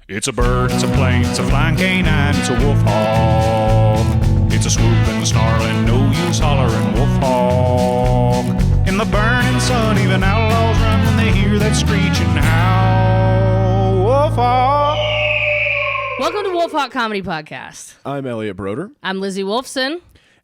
It's a bird, it's a plane, it's a flying canine, it's a WolfHawk. It's a swooping, snarling, no use hollering WolfHawk. In the burning sun, even outlaws run when they hear that screeching howl. WolfHawk. Welcome to WolfHawk Comedy Podcast. I'm Elliot Broder. I'm Lizzy Wolfson.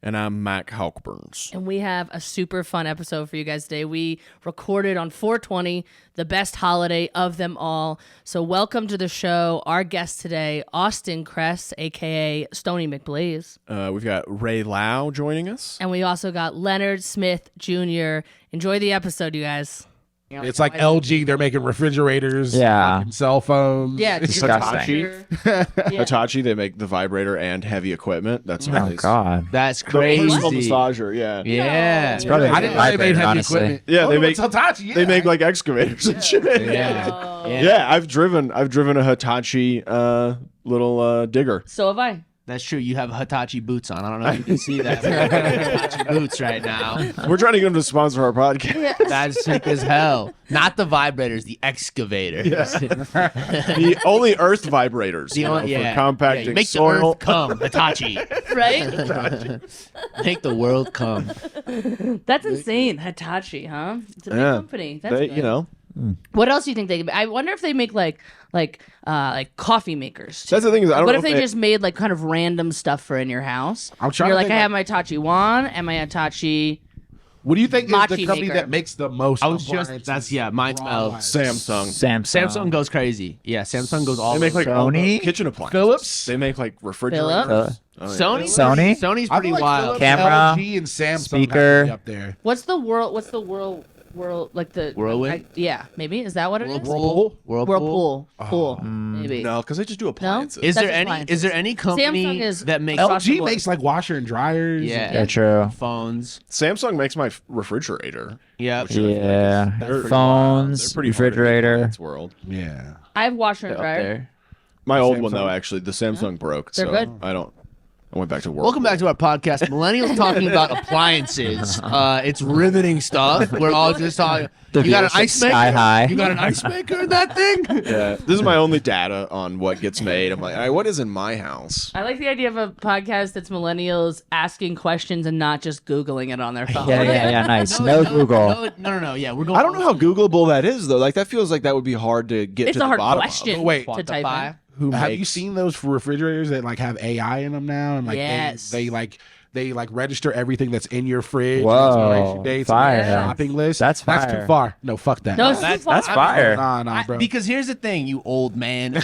And I'm Mac Hawkburns. And we have a super fun episode for you guys today. We recorded on 4/20, the best holiday of them all. So welcome to the show. Our guest today, Austin Kress, a.k.a. Stoney McBlaze. We've got Ray Lau joining us. And we also got Leonard Smith Jr. Enjoy the episode, you guys. It's like LG. They're making refrigerators, yeah, cell phones. Yeah, Hitachi. Hitachi, they make the vibrator and heavy equipment. That's nice. Oh God, The that's personal crazy. massager, yeah. Yeah, it's probably I didn't know they made heavy equipment. Yeah, they make Hitachi. Yeah. they make like excavators and shit. Yeah, I've driven a Hitachi little digger. So have I. That's true. You have Hitachi boots on. I don't know if you can see that. Hitachi boots right now. We're trying to get them to sponsor our podcast. That's sick as hell. Not the vibrators, the excavators. The only earth vibrators. For compacting Make soil. the earth come, Hitachi. Right? Make the world come. That's insane. Hitachi, huh? It's a big company. That's They, good. you know. What else do you think they could I wonder if they make like coffee makers. That's the thing is I don't What know if they just made like kind of random stuff for in your house? I'm trying You're to like, think I have my Hitachi wand and my Hitachi. What do you think is Machi the company maker. that makes the most? I was appliances? mine smells. Samsung. Samsung goes crazy. Yeah, Samsung goes all They make like Sony? kitchen appliances. Philips? They make like refrigerators. Philips? Oh, yeah. Sony? Sony's I pretty feel like wild. Philips, Camera, LG, and Samsung speaker. have to be up there. What's the world like the Whirlwind? yeah, maybe. Is that what it is? Whirlpool? Whirlpool. Pool. Maybe. No, because they just do appliances. Is That's there any? appliances. Is there any company Samsung is that makes across the LG board. makes like washer and dryers. yeah, true. phones? Samsung makes my refrigerator. Yeah, Yeah, They're phones, pretty refrigerator. Hard in the world. Yeah. I have washer and up dryer. there. My old one Samsung. though, actually, the Samsung broke. They're so good. I went back to work. Welcome back to our podcast. Millennials talking about appliances. It's riveting stuff. We're all just talking. The You got an viewership ice maker? sky high. You got an ice maker in that thing? Yeah, this is my only data on what gets made. I'm like, all right, what is in my house? I like the idea of a podcast that's millennials asking questions and not just Googling it on their phone. Yeah, nice. No Google. No. Yeah, we're going. I don't know how Googleable that is though. Like that feels like that would be hard to get It's to a the hard bottom question of. Wait, to type in. Who Have makes- you seen those for refrigerators that like have AI in them now? And like Yes. they register everything that's in your fridge. Whoa, expiration dates, fire. and shopping list. That's too fire. far. No, fuck that. No, it's too far. That's fire. Nah, bro. Because here's the thing, you old man.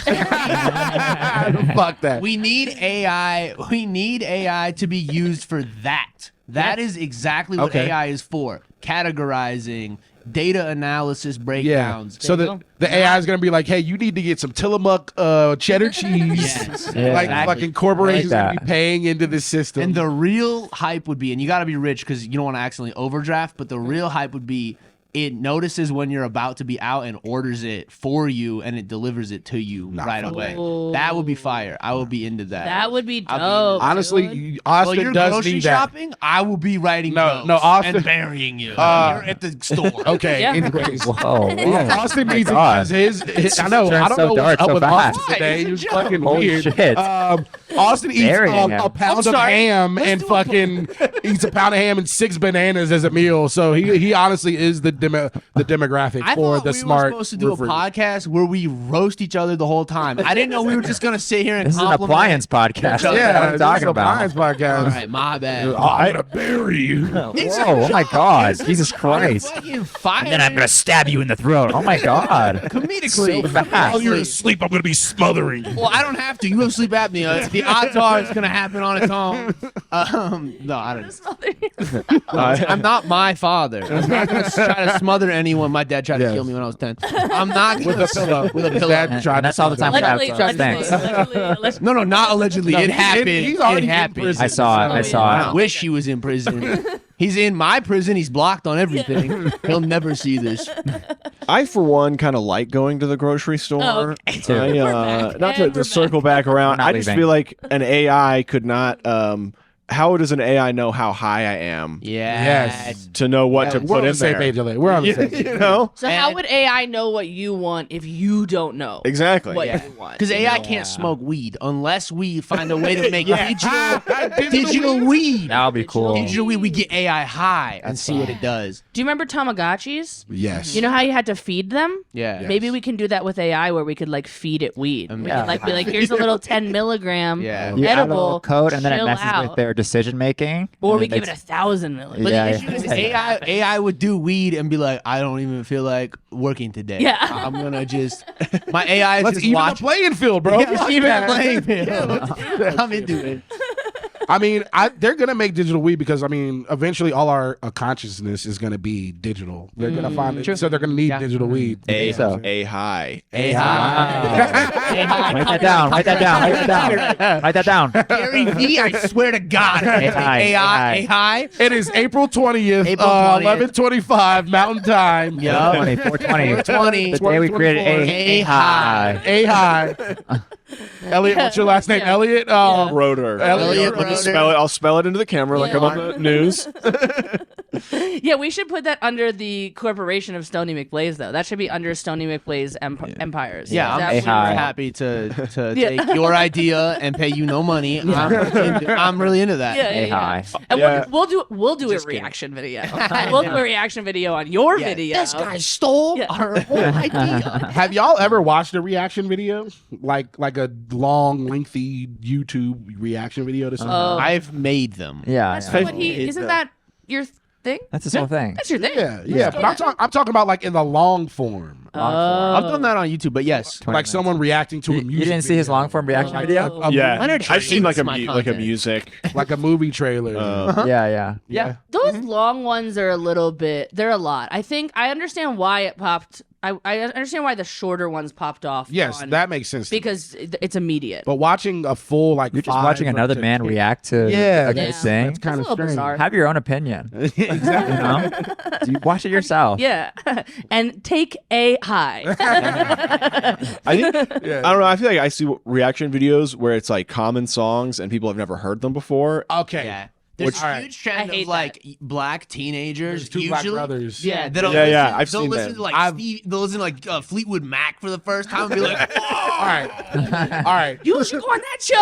Fuck that. We need AI. We need AI to be used for that. That is exactly what Okay. AI is for. Categorizing, data analysis, Yeah. breakdowns. So There you the AI is gonna be like, hey, you need to get some Tillamook cheddar cheese. Yes. Yeah. Like Exactly. fucking corporations I like gonna that. be paying into this system. And the real hype would be, and you got to be rich because you don't want to accidentally overdraft, but the real hype would be it notices when you're about to be out and orders it for you and it delivers it to you right away. Ooh. That would be fire. I would be into that. That would be I'll be dope. honestly, dude. While Austin you're does grocery need that. shopping, I will be writing No, notes Austin- and burying you. You're at the store. Okay. Yeah. Anyways. Whoa. Austin my needs it God. 'cause his I know. Turned I don't so know dark what's up so with fast. Austin today. He was fucking Holy weird. shit. Austin eats Burying him. a pound of sorry. ham Let's and do a fucking eats a pound of ham and 6 bananas as a meal. So he honestly is the demographic I for thought the we smart. were supposed to do a refrigerator. podcast where we roast each other the whole time. I didn't know we were just going to sit here and This is an compliment. appliance podcast. Yeah, What Yeah, are you talking about? podcast. All right, my bad. I'm gonna bury you. Whoa, oh my God. Jesus Christ. Fucking fire. And then I'm going to stab you in the throat. Oh my God. comedically. So fast. While you're asleep, I'm gonna be smothering you. Well, I don't have to. You have sleep apnea. The odds are it's going to happen on its own. No, I don't. I'm not my father. I'm not going to try to smother anyone. My dad tried to Yes. kill me when I was 10. I'm not With a pillow. With a pillow. And that's all the time we have. Allegedly, So allegedly, thanks. allegedly. No, not allegedly. It happened. He's already It in happened. prison. I saw it. I I saw it. wish he was in prison. He's in my prison. He's blocked on everything. He'll never see this. I, for one, kind of like going to the grocery store. Oh, okay. I, not to circle back around. Not I just leaving. feel like an AI could not how does an AI know how high I am Yes. to know what to We're put on in the same there? page, Elliot. We're on the same page. You know? So how would AI know what you want if you don't know Exactly. what Yeah. you want? Because AI can't smoke weed unless we find a way to make digital weed. That would be cool. Digital weed, we get AI high and see what it does. Do you remember Tamagotchis? Yes. You know how you had to feed them? Yeah. Maybe we can do that with AI where we could like feed it weed. We Yeah. could, like be like, here's a little 10 milligram Yeah. You add a edible little code, and then it chill messes out. with their decision making. Or and we give it makes- 1,000 milligrams. But Yeah, the issue is yeah. AI would do weed and be like, I don't even feel like working today. Yeah. I'm gonna just my AI Let's just even watch the playing field, bro. Yeah, Let's even do that. playing field. I'm into it. I mean, they're gonna make digital weed because I mean, eventually all our consciousness is gonna be digital. They're gonna find it, so they're gonna need digital weed. A So. A high. Write that down. Write that down. Write that down. Write that down. Gary V, I swear to God. AI. It is April 20th, April 20th. 11:25 Mountain Time. Yup. 420. 420. The day we created a high. A high. Elliot, what's your last name? Elliot. Rotor. Elliot Let me Rotor. spell it. I'll spell it into the camera like I'm on the news. Yeah, we should put that under the corporation of Stoney McBlaze, though. That should be under Stoney McBlaze Empires. Yeah, I'm Is that super AI. happy to Yeah. take your idea and pay you no money. I'm really into that. Yeah, A high. And Yeah. we'll do a reaction video. We'll do a reaction video on your video. This guy stole Yeah. our whole idea. Have y'all ever watched a reaction video, like a long, lengthy YouTube reaction video to something? Oh. I've made them. Yeah. That's yeah. what isn't that your thing? That's his whole thing. That's your thing. Yeah. But I'm talking about like in the long form, I've done that on YouTube, but yes. like someone reacting to a music. You didn't see his video. long form reaction video? Yeah, Leonard I've seen like hates my like a content. music. like a movie trailer. Yeah. Yeah. Those long ones are a little bit. They're a lot. I think I understand why it popped. I understand why the shorter ones popped off. Yes, on- that makes sense. to me. because it's immediate. But watching a full like You're just watching 5 or another 10 man react to Yeah, a that's- good thing. That's kind It's of a little strange. bizarre. Have your own opinion. Exactly. You know? Do you watch it yourself. Yeah, and take a high. I think I don't know. I feel like I see reaction videos where it's like common songs and people have never heard them before. Okay. Yeah. There's Which- a alright. huge trend I hate of like black teenagers. There's two black usually, brothers. Yeah, that'll Yeah, listen, yeah, I've they'll seen listen that. to like they'll listen to like Fleetwood Mac for the first time and be like, All right. All right. You should go on that show.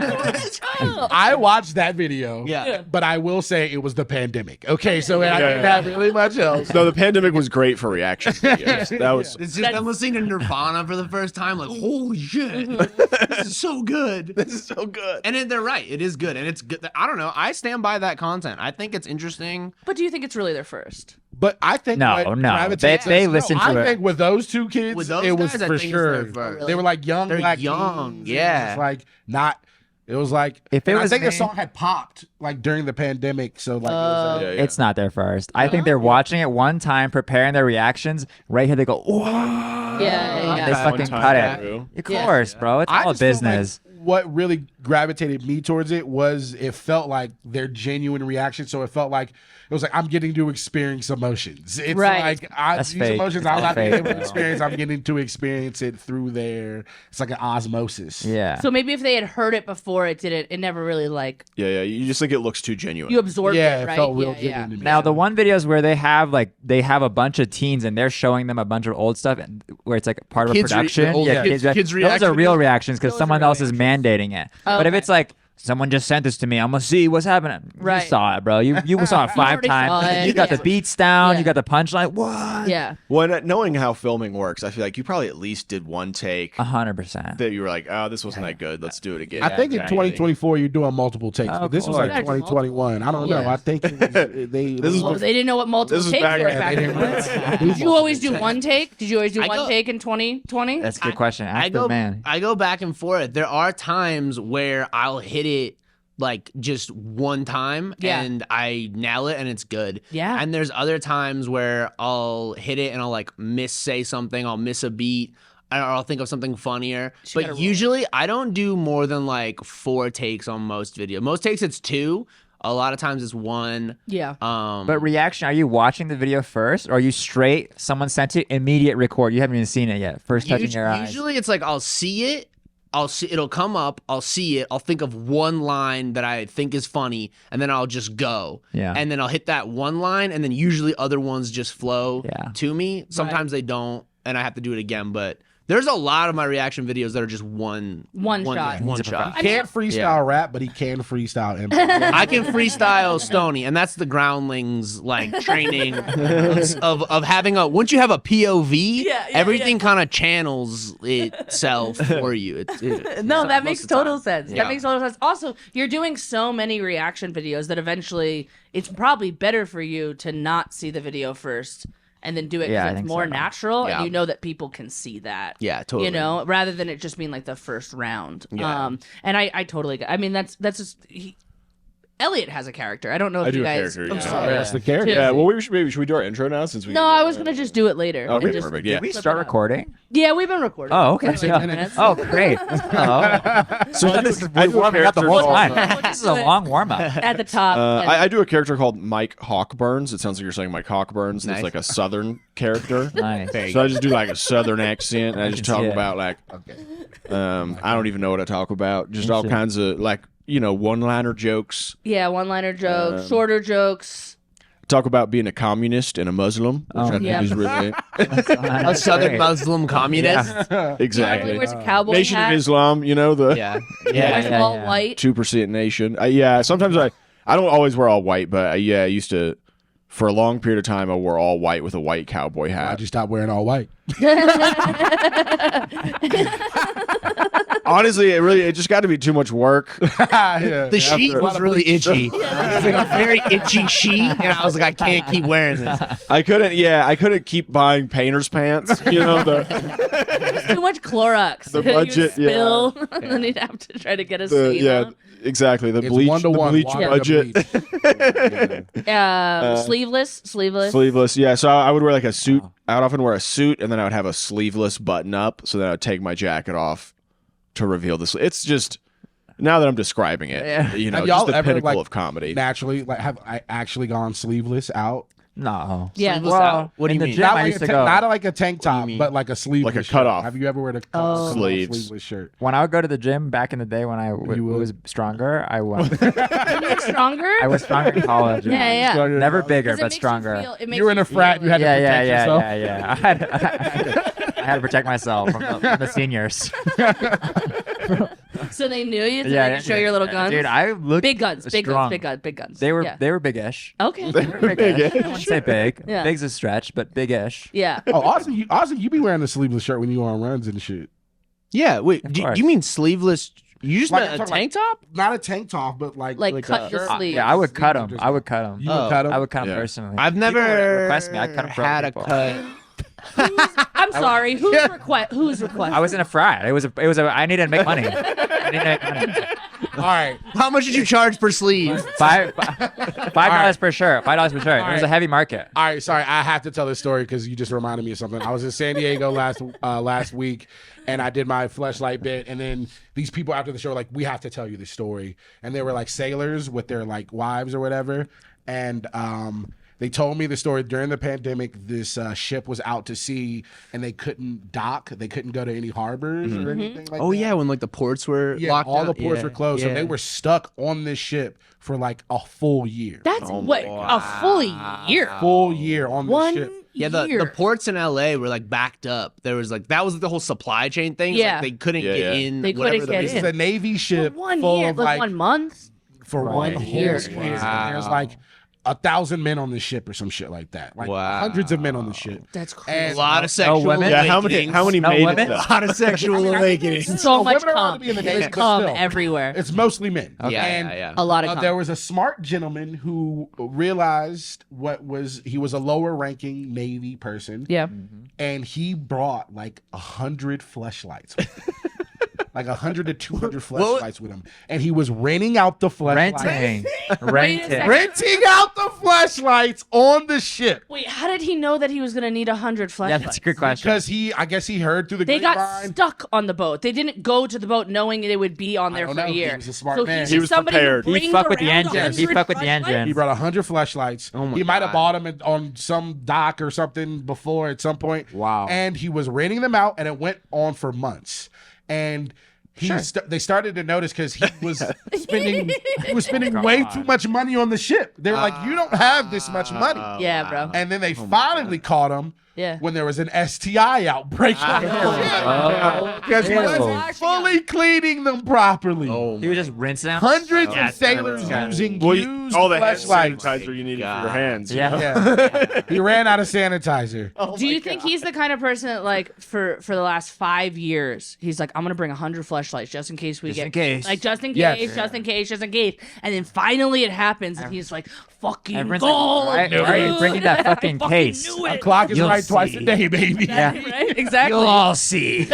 Go on that show. I watched that video. Yeah. But I will say it was the pandemic. Okay, so I didn't have really much else. No, the pandemic was great for reaction videos. That was It's just I'm listening to Nirvana for the first time, like, holy shit, this is so good. this is so good. And they're right, it is good, and it's good. I don't know, I stand by that content. I think it's interesting. But do you think it's really their first? But I think No, what no. gravitates They us- listen to I it. think with those two kids, With those it was guys, I for think it's sure. their first. They were like young They're black young, teens. yeah. It was like not. It was like If it and was I think the me- song had popped like during the pandemic, so like it was, Yeah, yeah. It's not their first. I think they're watching it one time, preparing their reactions. Right here, they go, "Whoa!" Yeah. They One fucking time cut through. it. Of course, bro. It's I all just feel like business. what really gravitated me towards it was it felt like their genuine reaction. So it felt like it was like I'm getting to experience emotions. It's Right. like That's these fake. emotions That's I'm not fake, able to bro. experience. I'm getting to experience it through their. It's like an osmosis. Yeah. So maybe if they had heard it before, it didn't. It never really like Yeah. You just think it looks too genuine. you absorbed Yeah, it, it right? felt real yeah, genuine to me. Now the one videos where they have a bunch of teens and they're showing them a bunch of old stuff and where it's like part of a Kids production. old kids those reaction are real videos? reactions because someone else is mandating it. But if Okay. it's like someone just sent this to me, I'm gonna see what's happening. Right. You saw it, bro. You saw it 5 already saw times. it, You got yeah. the beats down. Yeah. You got the punchline. What? Yeah. When knowing how filming works, I feel like you probably at least did one take 100%. that you were like, oh, this wasn't that good. Let's do it again. I think in exactly. 2024 you're doing multiple takes, Of but this was course. like Actually, 2021. I don't know. Yeah. I think it was, they. This is Well, they didn't know what multiple This is takes back- were yeah, back they then. didn't- Did you always do one take? Did you always do I one go- take in 2020? That's a good question. Ask the man. I go back and forth. There are times where I'll hit it like just one time Yeah. and I nail it and it's good. Yeah. And there's other times where I'll hit it and I'll like say something, I'll miss a beat, or I'll think of something funnier. gotta But roll. usually I don't do more than like 4 takes on most videos. Most takes it's 2. A lot of times it's 1. Yeah. But reaction, are you watching the video first or are you straight? Someone sent it, immediate record. You haven't even seen it yet. First touching your eyes. Usually it's like I'll see it I'll see it'll come up, I'll see it, I'll think of one line that I think is funny, and then I'll just go. Yeah. And then I'll hit that one line, and then usually other ones just flow to me. Sometimes they don't, and I have to do it again, but there's a lot of my reaction videos that are just one shot. He can't freestyle rap, but he can freestyle improv. I can freestyle Stoney, and that's the groundlings like training of having a. Once you have a POV, everything kind of channels itself for you. No, that makes total sense. Yeah. That makes total sense. Also, you're doing so many reaction videos that eventually it's probably better for you to not see the video first and then do it because it's more natural, and you know that people can see that. Yeah, totally. You know, rather than it just being like the first round. Yeah. And I totally. I mean, that's just. Elliot has a character. I don't know if you guys. That's the character. Yeah, well, should we do our intro now since we? No, I was gonna just do it later. Okay, just, perfect. Yeah. Did we start recording? Yeah, we've been recording. Oh, okay. For 6 minutes. Oh, great. So We're warming up the whole time. This is a long warm up. At the top. I do a character called Mike Hawkburns. It sounds like you're saying Mike Hawkburns. Nice. It's like a Southern character. Nice. So I just do like a Southern accent, and I just talk see it. about like, I don't even know what I talk about. Just all kinds of like, one-liner jokes. Yeah, one-liner jokes, shorter jokes. Talk about being a communist and a Muslim, which I think is really A Southern Muslim communist. exactly. He wears a cowboy Nation hat. of Islam, the Wears all white. 2% nation. Sometimes I don't always wear all white, but I used to. For a long period of time, I wore all white with a white cowboy I hat. just stopped wearing all white. Honestly, it just got to be too much work. The sheet was really itchy. It was like a very itchy sheet, and I was like, I can't keep wearing this. I couldn't keep buying painter's pants. Too much Clorox. The budget, You'd spill, and then you'd have to try to get a sleeve on. Exactly. The It's bleach, 1 to 1. bleach Water to budget. bleach. Sleeveless. Yeah. So I would wear like a suit. I would often wear a suit, and then I would have a sleeveless button up. So then I would take my jacket off to reveal this. It's just now that I'm describing it, Have just y'all the ever, pinnacle of comedy. Naturally, have I actually gone sleeveless out? No. Yeah. Sleeveless out? What do you in the mean? gym, Not I like, used to go. not like a tank top, mean? but like a sleeveless Like a shirt. cutoff. Have you ever worn a Sleeves. sleeveless shirt? When I would go to the gym back in the day when I was stronger, I was. You're stronger? I was stronger in college. Yeah. Never bigger, 'Cause it but makes you stronger. feel- it makes You were in you a frat. You had to protect yourself. Yeah. I had to protect myself from the seniors. So they knew you, so they could show your little guns. Dude, I looked big guns. strong. Big guns. They were Yeah. big-ish. Okay. They were big-ish. I wouldn't say big. Yeah. Big's a stretch, but big-ish. Yeah. Oh, Austin, you be wearing a sleeveless shirt when you go on runs and shit. Yeah, wait. Of Do course. you mean sleeveless? You just Like, meant I'm a talking tank top? Not a tank top, but like cut the shirt. sleeves. Yeah, I would cut them. Just- I would cut them. You would cut 'em? I would cut them Yeah. personally. I've People would never request me. I'd cut them for had other a people. cut. I'm sorry. Who's request? I was in a frat. It was I needed to make money. All right. How much did you charge per sleeve? $5 per shirt. $5 per shirt. It was a heavy market. All right, sorry, I have to tell this story because you just reminded me of something. I was in San Diego last week, and I did my fleshlight bit, and then these people after the show were like, we have to tell you the story, and they were like sailors with their like wives or whatever, and they told me the story during the pandemic. This ship was out to sea, and they couldn't dock. They couldn't go to any harbors or anything like that. Oh yeah, when like the ports were Yeah, locked all down. the ports were closed, so they were stuck on this ship for like a full year. That's a full year. Full year on the One ship. Yeah, year. the ports in LA were like backed up. There was like that was the whole supply chain thing. Yeah. Like, they couldn't Yeah, get yeah. in. They whatever couldn't the get This reason- is a Navy ship One full year, of like like 1 month. for One one year. whole season. There's like 1,000 men on this ship or some shit like that. Like Wow. hundreds of men on the ship. That's A crazy. lot of sexual women? Yeah, awakenings. how many No made women? it? A lot of sexual awakenings. So much women are allowed to cum. be in the Navy, There's but cum still. everywhere. It's mostly men. Yeah, And yeah. A lot of cum. there was a smart gentleman who realized he was a lower ranking Navy person. Yeah. And he brought like 100 fleshlights. Like 100 to 200 fleshlights with him. And he was renting out the fleshlights. Renting. Renting out the fleshlights on the ship. Wait, how did he know that he was going to need 100 flashlights? Yeah, that's a good question. Because I guess he heard through the They got grapevine. stuck on the boat. They didn't go to the boat knowing they would be on there don't for a know. He year. was a smart so man. He's He was somebody who prepared. He brings fucked with the around engine. He 100 fucked with the flashlights? engine. He brought 100 flashlights. Oh my he might have God. bought them on some dock or something before at some point. Wow. And he was renting them out, and it went on for months. And they started to notice because he was spending way too much money on the ship. They were like, you don't have this much money. Yeah, bro. And then they finally caught him Yeah. when there was an STI outbreak on the ship. Because he wasn't fully cleaning them properly. He was just rinsing them. Hundreds of sailors using used all the hand flashlights. sanitizer you needed for your hands. Yeah. Yeah. He ran out of sanitizer. Do you think he's the kind of person that, like, for the last 5 years, he's like, I'm gonna bring 100 flashlights just in case we Just get in case. like just in Yes. case, just in case, just in case, and then finally it happens, and he's like, fucking Everyone's gold, like, why are you dude. bringing that fucking I case? knew it. Clock is You'll right twice a see. day, baby. Yeah. Right? Exactly. You'll all see.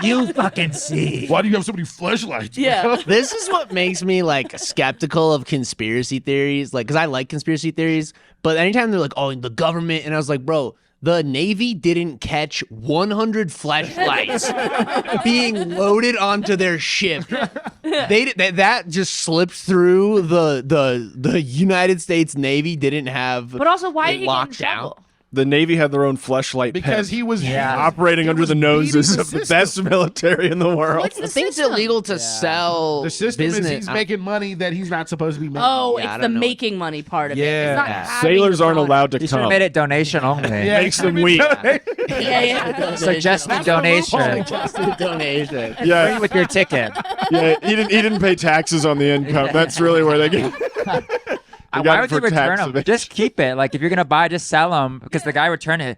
You fucking see. Why do you have so many flashlights? Yeah. This is what makes me like skeptical of conspiracy theories. Like, because I like conspiracy theories, but anytime they're like, "Oh, the government," and I was like, "Bro, the Navy didn't catch 100 flashlights being loaded onto their ship. That just slipped through the United States Navy didn't have. But also, why it did he get in locked trouble? down. The Navy had their own fleshlight Because pimp he was operating under the noses of the best military in the world. What's the I think it's system? illegal to sell The system business. is he's making money that he's not supposed to be making. Oh, Yeah, I it's the don't know. making money part of it. Yeah. It's not Yeah. having Sailors the aren't fun. allowed to You should have come. made it donation only. Makes them weak. Yeah, yeah. Suggested donation. donation. Bring Yeah, with your ticket. yeah. He didn't pay taxes on the income. That's really where they get. got Why it would you for return tax them? evasion. Just keep it. Like if you're gonna buy, just sell them because the guy returned it.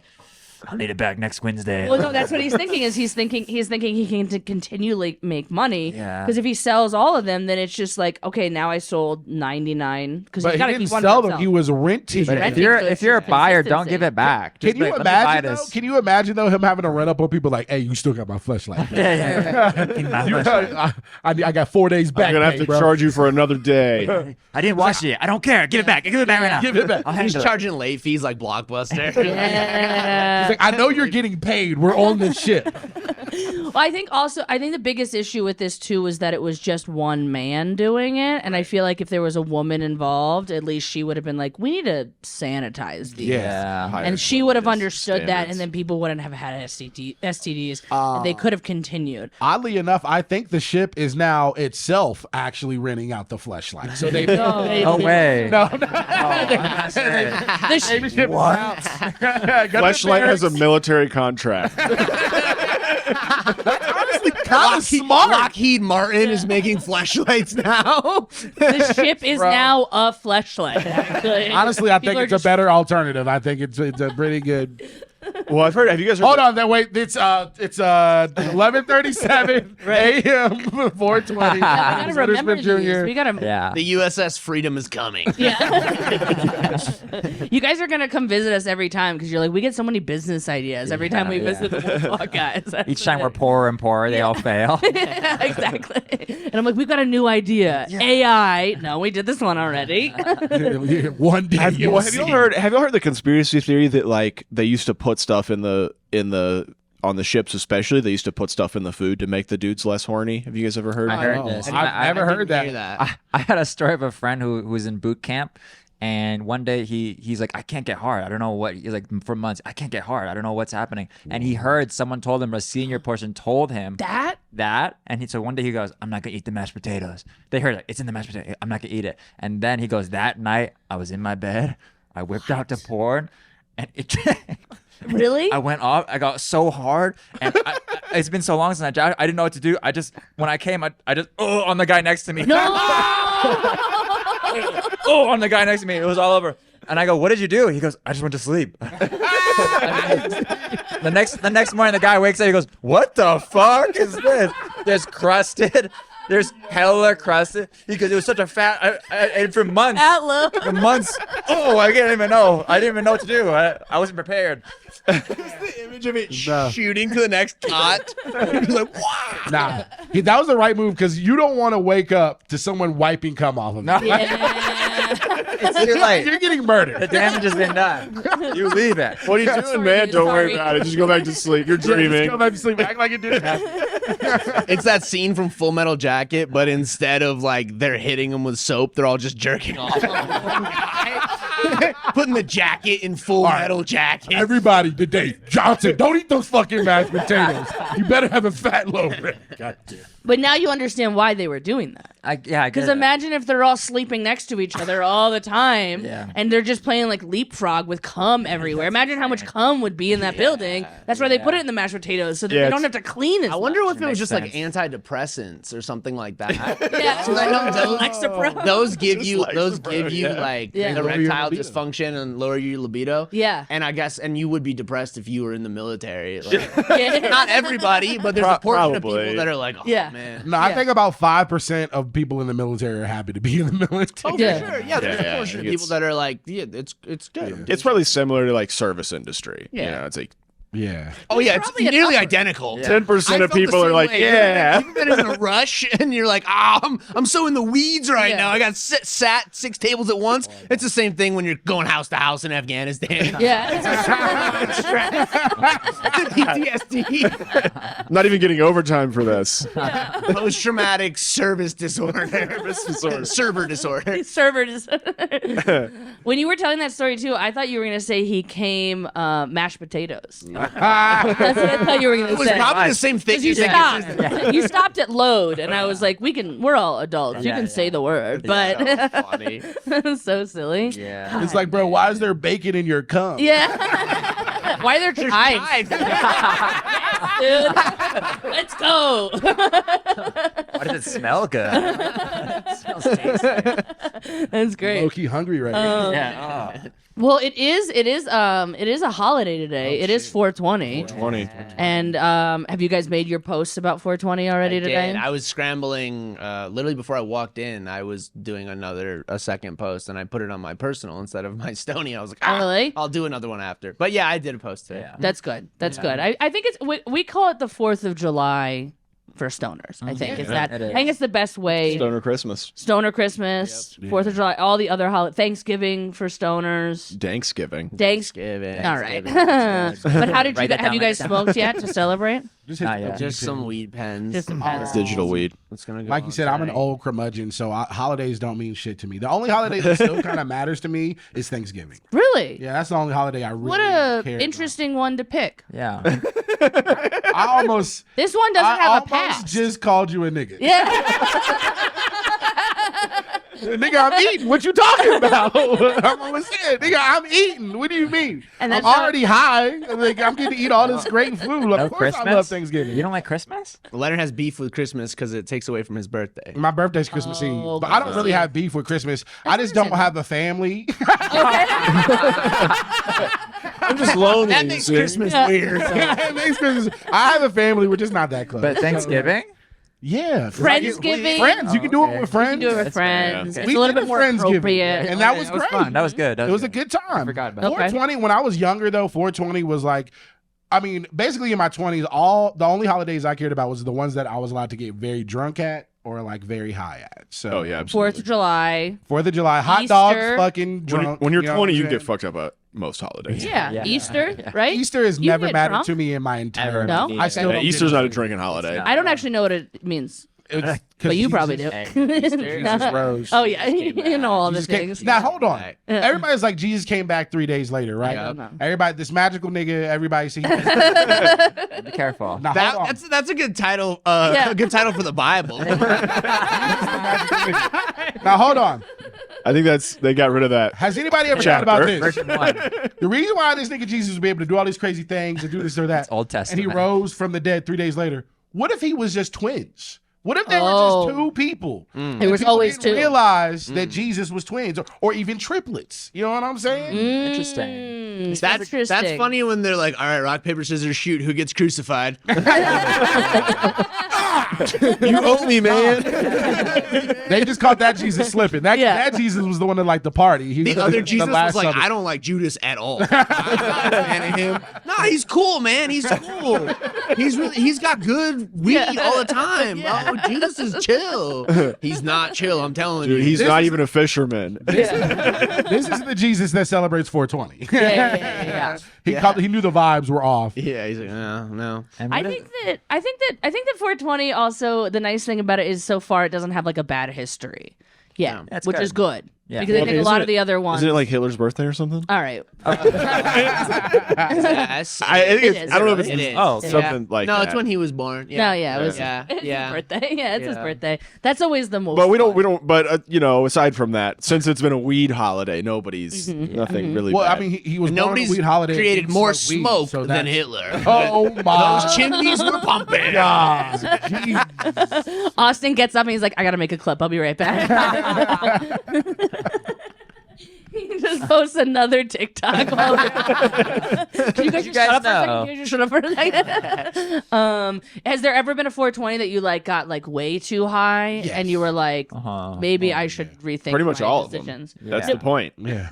I'll need it back next Wednesday. Well, no, that's what he's thinking. Is he's thinking he can continually make money. Yeah. Because if he sells all of them, then it's just like, okay, now I sold 99. Because But he's he got to didn't keep one sell for them. He himself. was renting. But renting, if so it's you're a just buyer, don't consistency. give it back. Just Can you like, let me buy imagine though? this. Can you imagine though him having to run up on people like, "Hey, you still got my flashlight? I got 4 days back. I'm gonna have pay, to bro. charge you for another day. I didn't wash it. I don't care. Give it back. Give it back right now. Give it back. I'll He's handle it. charging late fees like Blockbuster. Yeah. He's like, I know you're getting paid. We're on this ship. Well, I think the biggest issue with this too was that it was just one man doing it, and I feel like if there was a woman involved, at least she would have been like, "We need to sanitize these." Yeah. And she would have understood that, standards. and then people wouldn't have had STDs. And they could have continued. Oddly enough, I think the ship is now itself actually renting out the fleshlight. So they No way. no, The sh- Fleshlight has a military contract. honestly kind of smart. Lockheed Martin is making flashlights now. the ship is now a fleshlight. Actually. Honestly, I People think are it's a just- better alternative. I think it's a pretty good. Well, I've heard. Have you guys heard? Hold on, then wait. It's 11:37 a.m. 4:20. We gotta remember these. We gotta. Yeah. The USS Freedom is coming. Yeah. You guys are gonna come visit us every time because you're like, we get so many business ideas every time we visit the WolfHawk guys. That's Each time it. we're poorer and poorer, they all fail. Yeah, exactly. And I'm like, we've got a new idea. AI. No, we did this one already. One day Have you all heard the conspiracy theory that like they used to put stuff on the ships, especially they used to put stuff in the food to make the dudes less horny? Have you guys ever heard? I heard Oh, this. I've never heard Hear that. I had a story of a friend who was in boot camp, and one day he's like, I can't get hard. I don't know what. He's like, for months, I can't get hard. I don't know what's happening. And he heard someone told him, a senior person told him That? so one day he goes, I'm not gonna eat the mashed potatoes. They heard it. It's in the mashed potato. I'm not gonna eat it. And then he goes, that night I was in my bed. I whipped out the porn, and it. Really? I went off. I got so hard, and it's been so long since I jacked. I didn't know what to do. I just when I came, I just on the guy next to me. No. On the guy next to me. It was all over. And I go, what did you do? He goes, I just went to sleep. The next morning, the guy wakes up. He goes, what the fuck is this? There's crusted. There's hella crusted. Because it was such a fat. And for months. Atla. For months. Oh, I didn't even know. I didn't even know what to do. I wasn't prepared. The image of it shooting to the next cot. He's like, wow. Nah, that was the right move because you don't want to wake up to someone wiping cum off of you. No. Yeah. It's too late. You're getting The murdered. damage has been done. You leave it. What are you doing, man? Don't worry Sorry. about it. Just go back to sleep. You're Just go dreaming. back to sleep. Act like it didn't happen. It's that scene from Full Metal Jacket, but instead of like they're hitting them with soap, they're all just jerking off. Putting the jacket in full metal jacket. Everybody today, Johnson, don't eat those fucking mashed potatoes. You better have a fat loaf. God damn. But now you understand why they were doing that. I get Because it. imagine if they're all sleeping next to each other all the time, Yeah. and they're just playing like leapfrog with cum everywhere. Imagine how much cum would be in that building. That's why they put it in the mashed potatoes, so that they don't have to clean as I wonder much. if it was just like sense. antidepressants or something like that. Yeah, So I know those, Lexapro. those give you Lexapro, like Yeah. erectile Lower your libido. dysfunction and lower your libido. Yeah. And I guess you would be depressed if you were in the military. Like, Yeah. not everybody, but there's a portion of Probably. people that are like, oh Yeah. man. No, I Yeah. think about 5% of people in the military are happy to be in the military. Oh, Yeah. for sure. Yeah, there's Yeah, a portion of it's- people that are like, yeah, it's good. It's probably similar to like service industry. Yeah. You know, it's like Yeah. Oh yeah, it's probably an nearly upper- identical. 10% I of felt the people are same like, way. yeah. You've been in a rush and you're like, I'm so in the weeds right Yeah. now. I got sat 6 tables at once. It's the same thing when you're going house to house in Afghanistan. Yeah. PTSD, Not even getting overtime for this. post-traumatic service disorder, server disorder. Server just When you were telling that story too, I thought you were gonna say he came mashed potatoes. That's what I thought you were It gonna was say. probably the same thing. You You think stopped. You stopped at load, and I was like, "We're all adults. You Yeah, can yeah. say the word." But funny. so silly. Yeah. It's like, bro, why is there bacon in your cum? Yeah. Why are there chives? Dude, let's go. Why does it smell good? It smells tasty. That's great. Low-key hungry right now. Yeah. Oh. Well, it is a holiday today. It is 420. 20. And have you guys made your posts about 420 already today? I was scrambling literally before I walked in. I was doing a second post, and I put it on my personal instead of my Stoney. I was like, Oh, really? I'll do another one after. But yeah, I did a post today. Yeah. That's good. That's good. I think we call it the 4th of July for stoners. I think it's that. It is. I think it's the best way. Stoner Christmas. Stoner Christmas, 4th of July, all the other holidays, Thanksgiving for stoners. Thanksgiving. Thanksgiving. All right. But how did you Write that have you down, guys write that smoked yet to celebrate? Just Not yet. Just some weed pens. Just some pens. Digital weed. What's gonna go Like you on said, I'm an tonight? old curmudgeon, so holidays don't mean shit to me. The only holiday that still kind of matters to me is Thanksgiving. Really? Yeah, that's the only holiday I really What a care interesting one to pick. Yeah. about. I almost, This one doesn't have a almost past. just called you a nigga. Yeah. Nigga, I'm eating. What you talking about? I'm almost saying, nigga, I'm eating. What do you mean? And I'm that's how- already high. Like, I'm getting to eat all this great food. Of No course Christmas? I love Thanksgiving. You don't like Christmas? Leonard has beef with Christmas because it takes away from his birthday. My birthday's Christmas Eve, Oh, but I don't Christmas really Eve. have beef with Christmas. I just don't have a family. I'm just lonely. That makes see? Christmas weird. It makes Christmas. I have a family. We're just not that close. But Thanksgiving? Yeah, 'cause I get- Friendsgiving? Friends, you can do okay. it with friends. Do it with That's fair, friends. yeah. It's We a little did bit more Friendsgiving, appropriate. and that was That was great. fun. That was good. It was a good time. I forgot about Okay. 420. When I was younger, though, 420 was like, I mean, basically in my 20s, the only holidays I cared about was the ones that I was allowed to get very drunk at or like very high at. So, Oh, yeah, 4th absolutely. of July. 4th of July, hot Easter. dogs, fucking When, drunk. when you're you know 20, what you I'm get saying? fucked up at most holidays. Yeah. Yeah. Easter, right? Easter has You never get mattered drunk? to me in my entire Ever. No? Me I either. still Yeah, don't Easter's get not a it. drinking holiday. I don't actually know what it means. It's 'cause But you Jesus- probably do. Jesus rose. Oh yeah, you know all the Jesus came- things. Now hold on. Right. Everybody's like Jesus came back 3 days later, right? I don't know. Everybody, this magical nigga. Everybody see. Be careful. Now hold on. That's a good title. Yeah. A good title for the Bible. Now hold on. I think they got rid of that. Has anybody ever Chapter. thought about this? Version 1. The reason why this nigga Jesus would be able to do all these crazy things and do this or that, Old and he Testament. rose from the dead 3 days later. What if he was just twins? What if they were Oh. just two people? There was People always didn't two. realize that Jesus was twins, or even triplets. You know what I'm saying? Interesting. That's Interesting. funny when they're like, all right, rock, paper, scissors, shoot. Who gets crucified? You owe me, man. They just caught that Jesus slipping. That, Yeah. that Jesus was the one that liked the party. He The was other Jesus Last was like, Supper. I don't like Judas at all. I'm not a fan of him. No, he's cool, man. He's cool. He's got good weed all the time. Yeah. Oh, Judas is chill. He's not chill. I'm telling Dude, you. he's not even a fisherman. This is the Jesus that celebrates 420. Yeah. He knew the vibes were off. Yeah, he's like, no. And I what think that 420 also, the nice thing about it is so far it doesn't have like a bad history. Yeah, That's which good. is good. Yeah. because I think a lot of the other ones. Isn't it like Hitler's birthday or something? All right. Yes. I think It it's, is. I don't know if it's It is. something like No, that. it's when he was born. No, yeah, it was. Yeah. It's Yeah. his birthday. Yeah, it's his Yeah. birthday. That's always the most. But we fun. don't. But you know, aside from that, since it's been a weed holiday, nobody's Mm-hmm. nothing really. Well, bad. I mean, he was born on Nobody's a weed holiday. created and more smoked weed, smoke so than that's- Hitler. Oh my Those chimneys were pumping. God. Jeez. Austin gets up and he's like, I gotta make a clip. I'll be right back. He just posts another TikTok. Can you guys just shut up for a second? know. Can you just shut up for a second? Has there ever been a 420 that you like got like way too high and you were like, maybe I should rethink pretty much my all decisions? of them. That's the point. Yeah.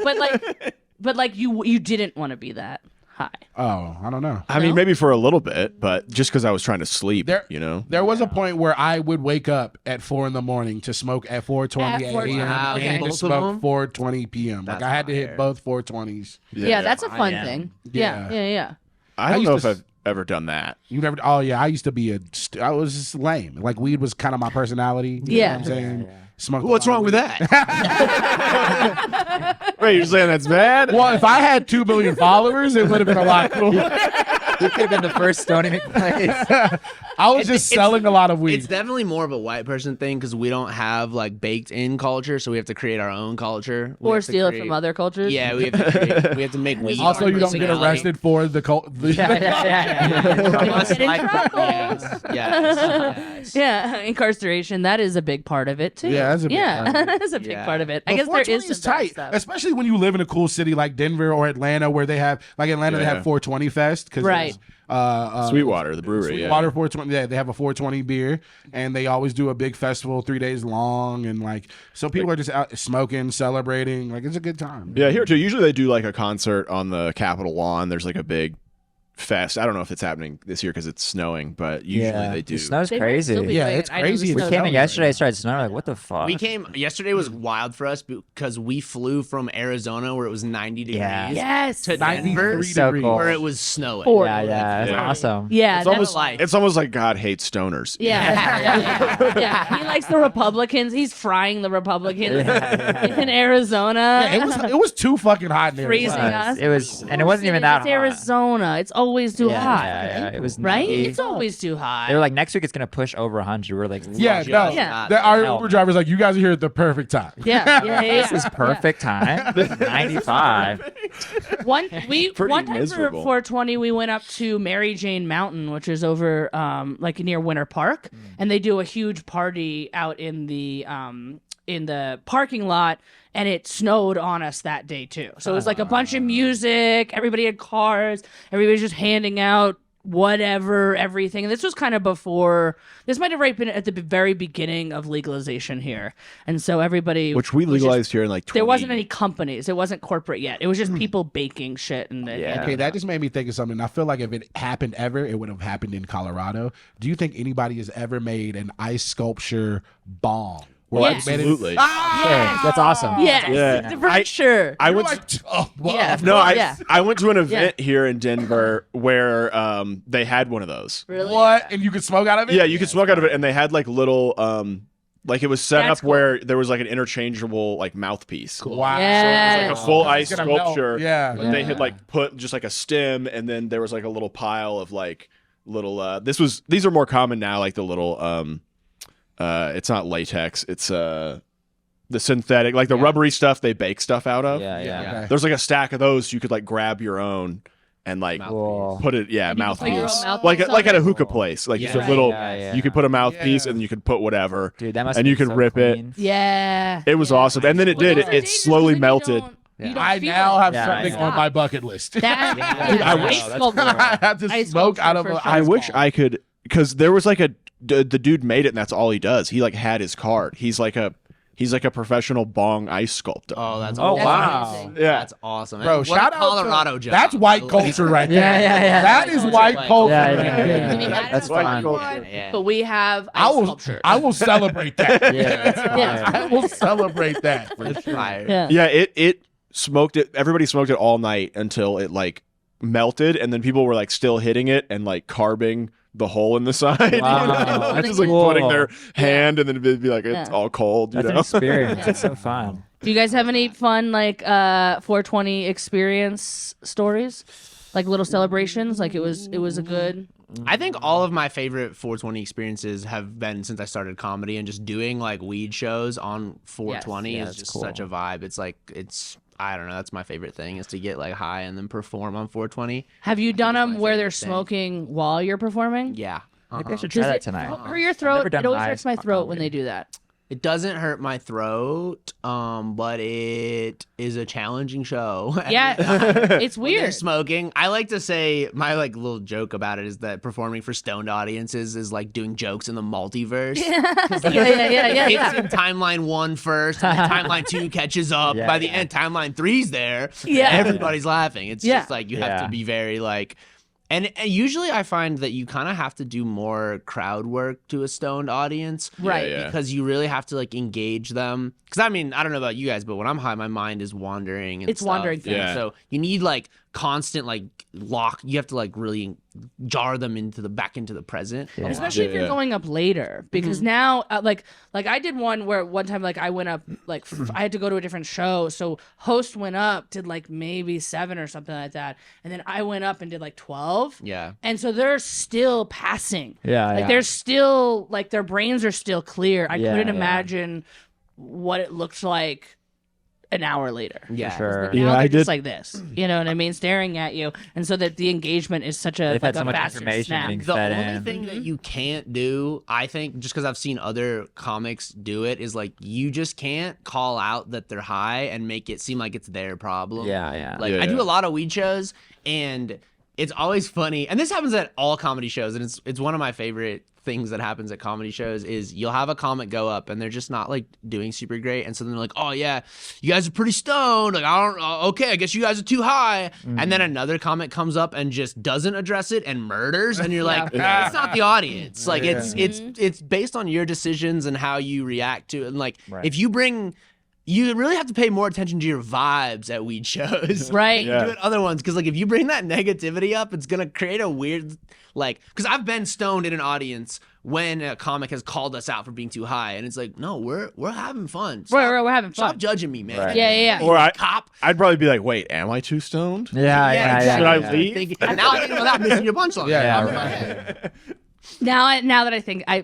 But like you didn't want to be that high. Oh, I don't know. I mean, maybe for a little bit, but just because I was trying to sleep, There, you know. There was a point where I would wake up at 4 a.m. to smoke at 4:20 At 4:20. a.m. Wow, okay. and to Both of smoke them? 4:20 p.m. Like That's I had to hit fire. both 420s. Yeah, that's a fun Yeah. thing. Yeah. Yeah. I don't used know if to I've ever done that. You never? Oh yeah, I used to be I was just lame. Like weed was kind of my personality. You Yeah. know what I'm saying. Smoked a What's lot wrong of with weed. that? Wait, you're saying that's bad? Well, if I had 2 million followers, it would have been a lot cooler. You could have been the first Stoney McBlaze. I was just selling a lot of weed. It's definitely more of a white person thing because we don't have like baked in culture, so we have to create our own culture. We Or have to steal it create- from other cultures. Yeah, we have to make weed. Also, our you don't get personality. arrested for the cult. Yeah. We must Get in like- trouble. yes. Yeah, incarceration. That is a big part of it too. Yeah, that's a big part of it. that's a big Yeah. part of it. I But guess there 420 is some bad tight, stuff. especially when you live in a cool city like Denver or Atlanta, where they have like Atlanta, they Yeah. have 420 Fest because Right. Sweetwater, the brewery. Sweetwater 420. Yeah, they have a 420 beer, and they always do a big festival 3 days long, and like so people are just out smoking, celebrating. Like it's a good time. Yeah, here too. Usually they do like a concert on the Capitol lawn. There's like a big fest. I don't know if it's happening this year because it's snowing, but usually they do. The snow's They might crazy. still be Yeah, doing it's it. I know crazy. the We We snow's came over. in yesterday, it started snowing. Like, what the fuck? We came yesterday was wild for us because we flew from Arizona where it was 90 degrees Yeah. Yes. to 93 Denver So degrees. cool. where it was snowing. Four. Yeah, yeah, it's Yeah. awesome. Yeah. It's that's almost, life. it's almost like God hates stoners. yeah. He likes the Republicans. He's frying the Republicans in Arizona. Yeah, it was too fucking hot in there. freezing us. It was, and it wasn't even that It's hot. Arizona. It's always too Yeah, hot. yeah. It was Right? 90. It's always too hot. They were like, next week it's gonna push over 100. We're like, Yeah, no. Yeah. Our Hell. Uber driver's like, you guys are here at the perfect time. yeah. this is perfect time. 95. One Pretty time miserable. for 420, we went up to Mary Jane Mountain, which is over like near Winter Park, and they do a huge party out in the parking lot. And it snowed on us that day too. So it was like a bunch of music. Everybody had cars. Everybody was just handing out whatever, everything. And this was kind of before. This might have right been at the very beginning of legalization here. And so everybody, Which we was just- legalized here in like 20. there wasn't any companies. It wasn't corporate yet. It was just people baking shit. And Okay, that just made me think of something. I feel like if it happened ever, it would have happened in Colorado. Do you think anybody has ever made an ice sculpture bong? Well, Yeah. absolutely. Yeah, that's awesome. Yes, Yeah. for sure. I You're went. like, oh, wow. Yeah. No, Yeah. I went to an event here in Denver where they had one of those. Really? What? And you could smoke out of it? Yeah, you could smoke out of it, and they had like little like it was set That's up cool. where there was like an interchangeable like mouthpiece. Wow. Yeah. Like a full It's ice gonna melt. sculpture. Yeah. But they had like put just like a stem, and then there was like a little pile of like little. These are more common now, like the little. It's not latex. It's the synthetic, like the rubbery stuff they bake stuff out of. Yeah, yeah. Okay. There's like a stack of those, so you could like grab your own and like Cool. put it. Yeah, And you can put your own mouthpiece. mouthpiece Like on at a it. hookah place, like just a Yeah. little. Yeah, yeah. You could put a mouthpiece, Yeah. and you could put whatever. Dude, that must And be you could so rip it. clean. Yeah. It was awesome, and then it Well, did. those are It dangerous slowly when you melted. don't- you don't I feel now it. have Yeah, something I on know. my bucket list. That, I wish- ice sculpture. I have to Ice smoke out of sculpture a. for I sure. wish I could, because there was like the dude made it, and that's all he does. He like had his card. He's like a professional bong ice sculptor. Oh, that's Oh, awesome. wow. amazing. Yeah. That's awesome. Bro, What shout a out Colorado to, job. That's white culture right there. Yeah. That is white culture. Yeah, right yeah, there. yeah. I mean, That's white fun. culture, Yeah. but we have I ice will. sculpture. I will celebrate that. Yeah. Yeah. I will celebrate that. That's fire. Yeah. Yeah, it smoked it. Everybody smoked it all night until it like melted, and then people were like still hitting it and like carving the hole in the side. You Wow. know? That's Just like cool. putting their hand and then it'd be like it's Yeah. all cold. You That's an know? experience. It's so fun. Do you guys have any fun 420 experience stories? Like little celebrations? Like it was a good. I think all of my favorite 420 experiences have been since I started comedy, and just doing like weed shows on 420 Yeah, is that's just cool. such a vibe. I don't know, that's my favorite thing, is to get like high and then perform on 420. Have you done them where they're favorite thing. smoking while you're performing? Yeah. Maybe I should Does try that it tonight. hurt your never throat? done It always high hurts my throat when comedy. they do that. It doesn't hurt my throat, but it is a challenging show. Yeah, it's When they're weird. smoking. I like to say, my like little joke about it is that performing for stoned audiences is like doing jokes in the multiverse. Yeah. It's in timeline 1 first, and then timeline 2 catches up. Yeah, By the yeah. end, timeline 3's there. Yeah. Everybody's laughing. It's Yeah. just like you have Yeah. to be very like. And usually I find that you kind of have to do more crowd work to a stoned audience. Right. Yeah. Because you really have to like engage them. Because I mean, I don't know about you guys, but when I'm high, my mind is wandering. And It's stuff. wandering. And Yeah. So you need like constant like lock. You have to like really jar them back into the present. Yeah. Especially if you're Yeah. going up later, because now like I did one where one time like I went up like I had to go to a different show, so host went up, did like maybe 7 or something like that, and then I went up and did like 12. Yeah. And so they're still passing. Yeah, Like yeah. they're still like their brains are still clear. I Yeah, couldn't yeah. imagine what it looked like an hour later. Yeah. Sure. Now Yeah, they're I just did- like this, you know what I mean, staring at you, and so that the engagement is such a They've had like so a much faster information snap. being The fed only in. thing that you can't do, I think, just because I've seen other comics do it, is like you just can't call out that they're high and make it seem like it's their problem. Yeah, yeah. Like Yeah, I do yeah. a lot of weed shows, and it's always funny. And this happens at all comedy shows, and it's one of my favorite things that happens at comedy shows is you'll have a comic go up and they're just not like doing super great, and so then they're like, oh yeah, you guys are pretty stoned, like okay, I guess you guys are too high. And then another comic comes up and just doesn't address it and murders, and you're like, it's not the audience, like it's based on your decisions and how you react to it. And like Right. if you really have to pay more attention to your vibes at weed shows. Right. You do it other ones, because like if you bring that negativity up, it's gonna create a weird because I've been stoned in an audience when a comic has called us out for being too high, and it's like, no, we're having fun. Stop, Right, we're having stop fun. judging me, man. Right. Yeah. Or Cop. I'd probably be like, wait, am I too stoned? Yeah. exactly. Should I yeah. leave? Thinking, and now I'm thinking without missing your punchline. Yeah, I'm right. in my head. Now that I think I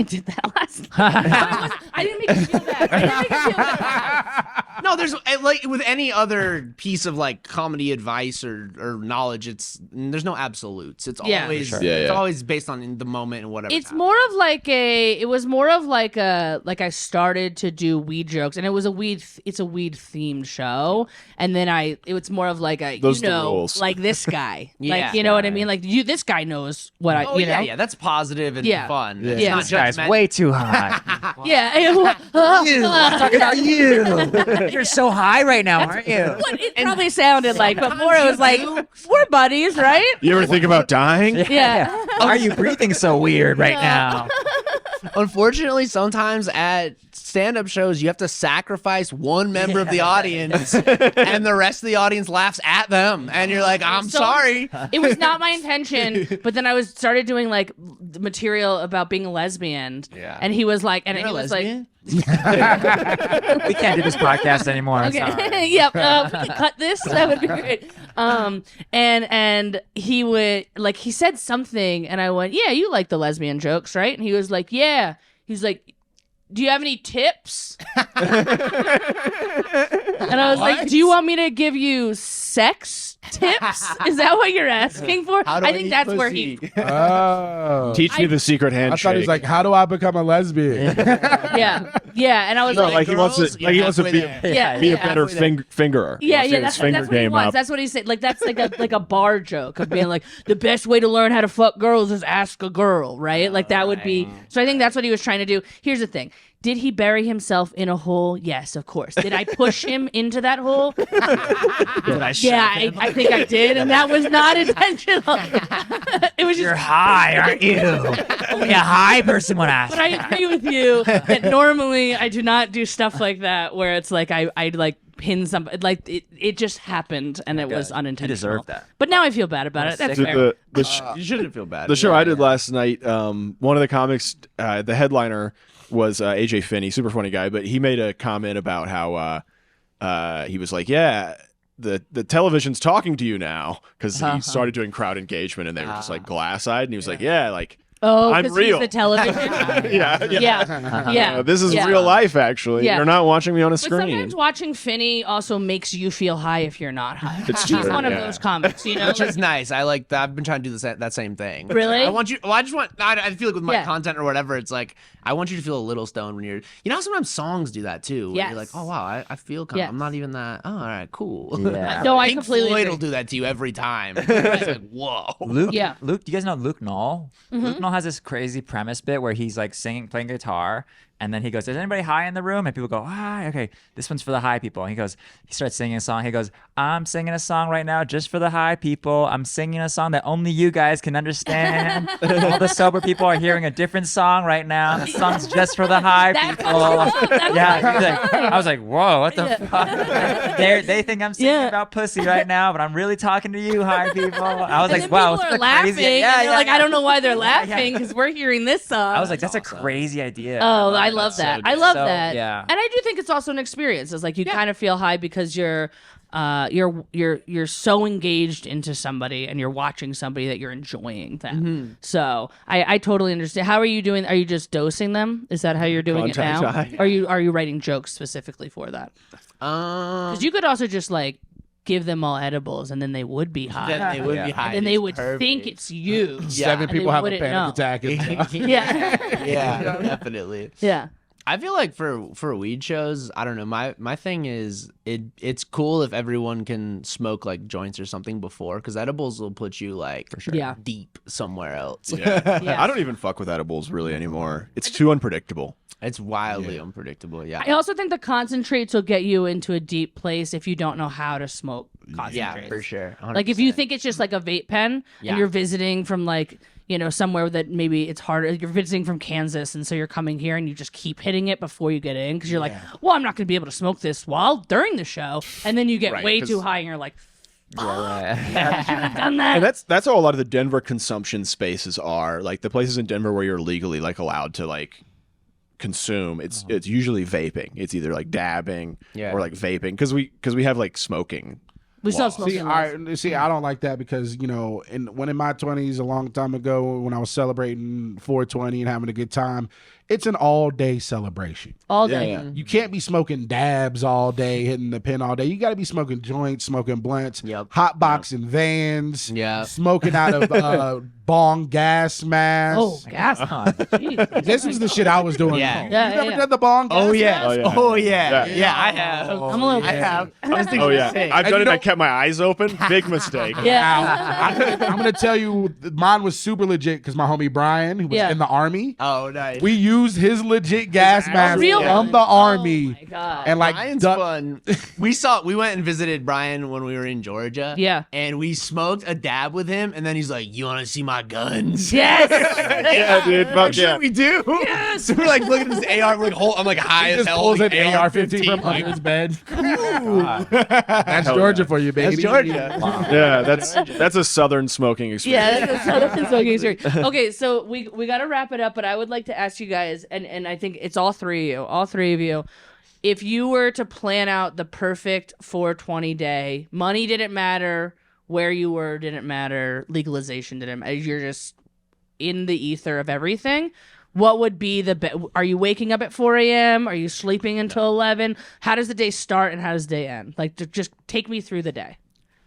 did that last time. I didn't make you feel bad. No, there's like with any other piece of like comedy advice or knowledge, there's no absolutes. It's Yeah. always For sure. Yeah, it's yeah. always based on the moment and whatever. It's more of like it was more of like I started to do weed jokes, and it's a weed themed show, and then it's more of like Those are the rules. like this guy, Yeah. like you know what I mean, like this guy knows what Oh you know. yeah, that's positive and Yeah. fun. Yeah. It's Yeah. not This guy's judgment- way too high. Yeah. I'm talking about you. You're so high right now, aren't you? What it probably sounded like, but more it was like we're buddies, right? You ever think about dying? Yeah. Why are you breathing so weird right now? Unfortunately, sometimes at stand-up shows, you have to sacrifice one member of the audience, and the rest of the audience laughs at them, and you're like, I'm So- sorry. It was not my intention, but then I started doing like the material about being a lesbian, Yeah. and he was like, and You're he a was lesbian? We can't do this podcast anymore. like, Sorry. okay, yep, we can cut this. That would be great. And he would like he said something, and I went, yeah, you like the lesbian jokes, right? And he was like, yeah. He's like, do you have any tips? And I was like, do you want me to give you sex tips? Is that what you're asking for? How do I think eat that's where he. pussy? Oh. Teach me the secret I handshake. thought he was like, how do I become a lesbian? Yeah, and I was no, like, like he wants girls, to, you're like he wants to halfway be, there. yeah, be a yeah. better halfway there. fingerer. He Yeah, wants to yeah, get that's, his finger that's what he game wants. up. That's what he said. Like that's like a bar joke of being like the best way to learn how to fuck girls is ask a girl, right? Like that would be. So I think that's what he was trying to do. Here's the thing. Did he bury himself in a hole? Yes, of course. Did I push him into that hole? Did I Yeah, I think I did, and that was not intentional. It was just. You're high, aren't you? Only a high person would ask. But I agree with you that normally I do not do stuff like that where it's like I'd like pin somebody. Like it just happened and it was unintentional. You deserve that. But now I feel bad about it. That's sick fair. You shouldn't feel bad. The show I did last night, one of the comics, the headliner was AJ Finney, super funny guy, but he made a comment about how he was like, yeah, the television's talking to you now, because he started doing crowd engagement and they were just like glass-eyed, and he was like, yeah, like, Oh, I'm because real. he's the television. Yeah. This is real life, actually. Yeah. You're not watching me on a But screen. sometimes watching Finney also makes you feel high if you're not high. It's He's true, one of yeah. those comics, you know? Which is nice. I like that. I've been trying to do that same thing. Really? I want you. Well, I just want. I feel like with my Yeah. content or whatever, it's like I want you to feel a little stoned when you're. You know, how sometimes songs do that too. Where Yes. You're like, oh wow, I feel. Kind Yes. I'm not even that. Oh, all right, cool. Yeah. No, I Pink completely Floyd agree. will do that to you every time. It's like, whoa. Luke, Yeah. Luke, do you guys know Luke Knoll? Luke Knoll has this crazy premise bit where he's like singing, playing guitar, and then he goes, "Is anybody high in the room?" And people go, "Ah, okay, this one's for the high people." And he starts singing a song. He goes, "I'm singing a song right now just for the high people. I'm singing a song that only you guys can understand. All the sober people are hearing a different song right now. The song's just for the high That people." fucking song, Yeah, he's like, I was like, "Whoa, what the fuck?" They think I'm singing Yeah. about pussy right now, but I'm really talking to you, high people. I was And like, then "Wow, people it's are a laughing. crazy." And you're like, I don't know why they're laughing because we're hearing this song. I was like, "That's a crazy idea." Oh, I love that. so I good. love So, that. yeah. And I do think it's also an experience. It's like you kind of feel high because you're so engaged into somebody and you're watching somebody that you're enjoying them. So I totally understand. How are you doing? Are you just dosing them? Is that how you're doing it Contact now? high. Are you writing jokes specifically for that? Because you could also just like give them all edibles and then they would be high. Then they would Yeah. be high. And then they would think it's you. Seven And people they have a wouldn't panic know. attack. Yeah. Yeah, definitely. Yeah. I feel like for weed shows, I don't know. My thing is it's cool if everyone can smoke like joints or something before, because edibles will put you like Yeah. deep somewhere else. Yeah. I don't even fuck with edibles really anymore. It's too unpredictable. It's wildly unpredictable. Yeah. I also think the concentrates will get you into a deep place if you don't know how to smoke concentrates. Yeah, for sure. Like if you 100%. think it's just like a vape pen Yeah. and you're visiting from like, you know, somewhere that maybe it's harder. You're visiting from Kansas and so you're coming here and you just keep hitting it before you get in because you're like, well, I'm not going to be able to smoke this during the show. And then you get Right, way 'cause- too high and you're like, Yeah, done that. And that's how a lot of the Denver consumption spaces are. Like the places in Denver where you're legally like allowed to like consume. It's usually vaping. It's either like dabbing Yeah. or like vaping because we have like smoking. We still laws. smoking. I don't like that because, you know, when in my 20s, a long time ago, when I was celebrating 420 and having a good time, it's an all-day celebration. all day. Yeah. You can't be smoking dabs all day, hitting the pen all day. You got to be smoking joints, smoking blunts, Yep. hotboxing vans, Yeah. smoking out of bong gas masks. Oh, gas. Jeez. This was the shit I was doing. Yeah. You Yeah, ever yeah. done the bong gas Oh yeah. mask? Oh, Yeah, Yeah. I have. I'm a little I have. I was thinking Oh the yeah, same. I've And done you it. I know- kept my eyes open. Big mistake. Yeah. I'm going to tell you, mine was super legit because my homie Brian, who was Yeah. in the Army, Oh, nice. we used his legit gas mask Real from one? the Army. Oh my God. And like, Brian's duck- fun. We went and visited Brian when we were in Georgia. Yeah. And we smoked a dab with him, and then he's like, "You want to see my guns?" Yes. Yeah, dude. Fuck yeah. We do. Yes. So we're like looking at this AR. We're like, I'm like high he as just hell. pulls an like, AR-15 from under his bed. That's Georgia for you, baby. That's Georgia. Yeah, that's a southern smoking experience. Yeah, that's a southern smoking experience. Okay, so we got to wrap it up, but I would like to ask you guys, and I think it's all three of you, if you were to plan out the perfect 420 day, money didn't matter, where you were didn't matter, legalization didn't matter, you're just in the ether of everything. What would be are you waking up at 4 a.m.? Are you sleeping until 11? How does the day start and how does the day end? Like, just take me through the day.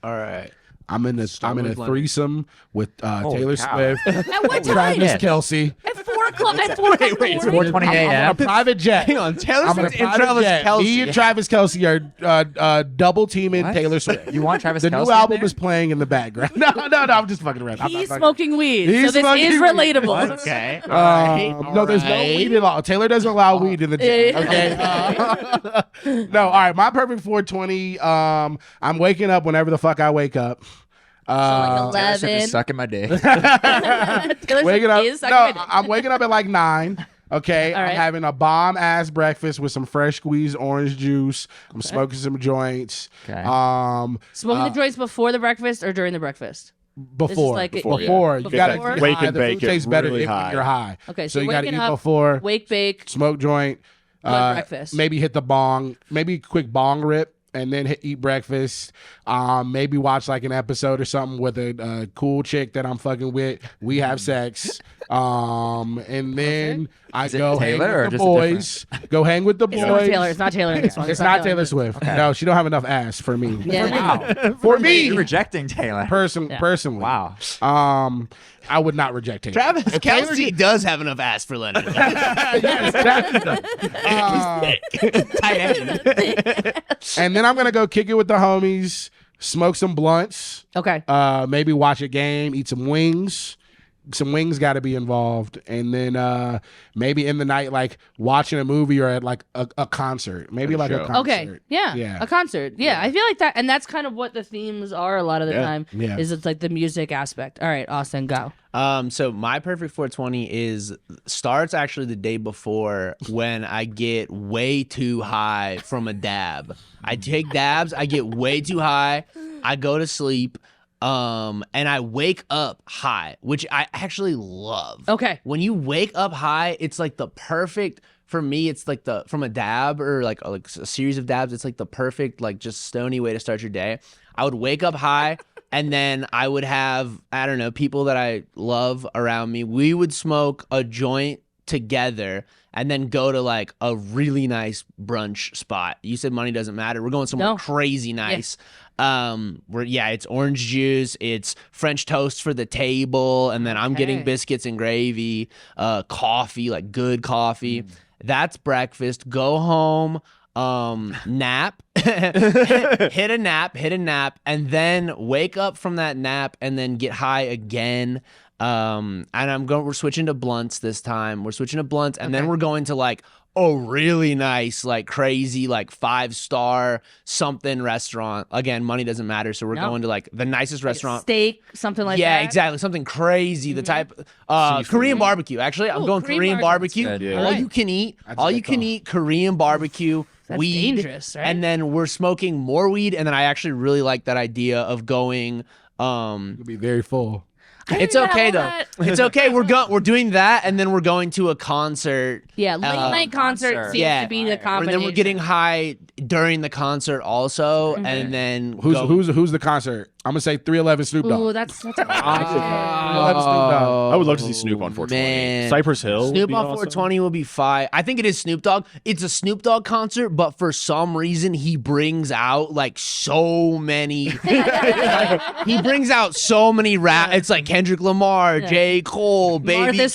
All right. I'm in a with Leonard. threesome with Taylor cow. Swift, At what time? Travis Kelsey. At 4 o'clock? At 4 o'clock? wait, in the morning? 4:20 I'm on a a.m. private jet. Hang on. Taylor I'm on a Swift and private Travis jet. Kelsey. Me and Travis Kelsey are double teaming What? Taylor Swift. You want Travis The Kelce new in album there? is playing in the background. No, I'm just fucking around. I'm not He's fucking- smoking weed, He's so this smoking is weed. relatable. Okay. No, there's no weed at all. Taylor doesn't allow weed in the gym. Okay. No, all right. My perfect 420. I'm waking up whenever the fuck I wake up. Like Taylor Swift 11. is sucking my day. Taylor Waking Swift up. is No, sucking my dick. I'm waking up at like 9. Okay, All I'm right. having a bomb ass breakfast with some fresh squeezed orange juice. I'm smoking some joints. Okay. Smoking the joints before the breakfast or during the breakfast? Before, like Before, yeah. you gotta Before? get Wake high. and The bake food it tastes better really if high. you're high. Okay, so so you gotta waking eat up, before, wake, bake, smoke joint, breakfast. maybe hit the bong, maybe quick bong rip, and then eat breakfast. Maybe watch like an episode or something with a cool chick that I'm fucking with. We have sex. And then I Is it go hang Taylor or with the just a boys. Go hang with the It's not boys. Taylor. It's not Taylor in this one. It's not Taylor Swift. No, she don't have enough ass for me. Yeah. For You're me, rejecting Taylor. personally. Wow. I would not reject Taylor. Travis If Taylor Kelsey does have enough ass for Leonard. yes, Tight end. and then I'm gonna go kick it with the homies, smoke some blunts, Okay. maybe watch a game, eat some wings. Some wings got to be involved, and then maybe in the night, like watching a movie or at like a concert, maybe like a show. concert. Okay. Yeah. Yeah. A concert. Yeah. I feel like that, and that's kind of what the themes are a lot of the time. Yeah. Is it's like the music aspect. All right, Austin, go. So my perfect 420 starts actually the day before when I get way too high from a dab. I take dabs, I get way too high, I go to sleep, and I wake up high, which I actually love. Okay. When you wake up high, it's like the perfect for me. It's like from a dab or like a series of dabs. It's like the perfect like just stony way to start your day. I would wake up high. And then I would have, I don't know, people that I love around me. We would smoke a joint together and then go to like a really nice brunch spot. You said money doesn't matter. We're going somewhere No. crazy nice. It's orange juice, it's French toast for the table, and then I'm getting Okay. biscuits and gravy, coffee, like good coffee. That's breakfast. Go home. Nap, hit a nap, and then wake up from that nap and then get high again. And we're switching to blunts this time. We're switching to blunts, and then we're going to like a really nice, like crazy, like 5-star something restaurant. Again, money doesn't matter, so we're No. going to like the nicest restaurant. Steak, something like Yeah, that. exactly. Something crazy. The type Seafood. Korean barbecue. Actually, I'm Ooh, going Korean Korean barbecue. barbecue. That's good. All Yeah. you can eat. That's a All good you can call. eat Korean barbecue. That's weed, dangerous, right? And then we're smoking more weed, and then I actually really like that idea of going. It'll be very full. It's Yeah, okay all though. that. It's okay. We're doing that, and then we're going to a concert. Yeah, late night concert concert. seems Yeah. to be the And combination. then we're getting high during the concert also, and then Who's the concert? I'm gonna say 311 Snoop Dogg. Ooh, that's 311 Snoop Dogg. I would love to see Snoop on 420. man. Cypress Hill. would Snoop be on awesome. 420 will be fire. I think it is Snoop Dogg. It's a Snoop Dogg concert, but for some reason he brings out like so many. He brings out so many rap. It's like Kendrick Lamar, J. Cole, Baby Martha Keem.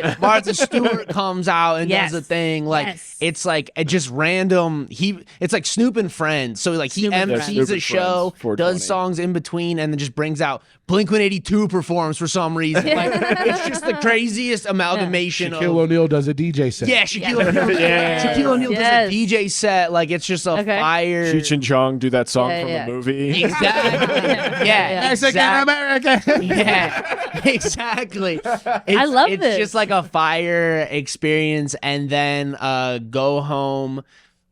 Stewart. Martha Stewart comes out and Yes. does a thing. Like Yes. it's like just random. It's like Snoop and Friends. So like he Snoop and MCs Friends. Snoop a and show, Friends, 420. does songs in between, and then just brings out Blink-182 performs for some reason. Like it's just the craziest amalgamation Shaquille of. O'Neal does a DJ set. Yeah, Shaquille O'Neal. Shaquille O'Neal Yes. does a DJ set. Like it's just a Okay. fire. Cheech and Chong do that song Yeah, from yeah. the movie. Exactly. Yeah. Mexican American. Yeah, exactly. I love it's this. just like a fire experience, and then go home,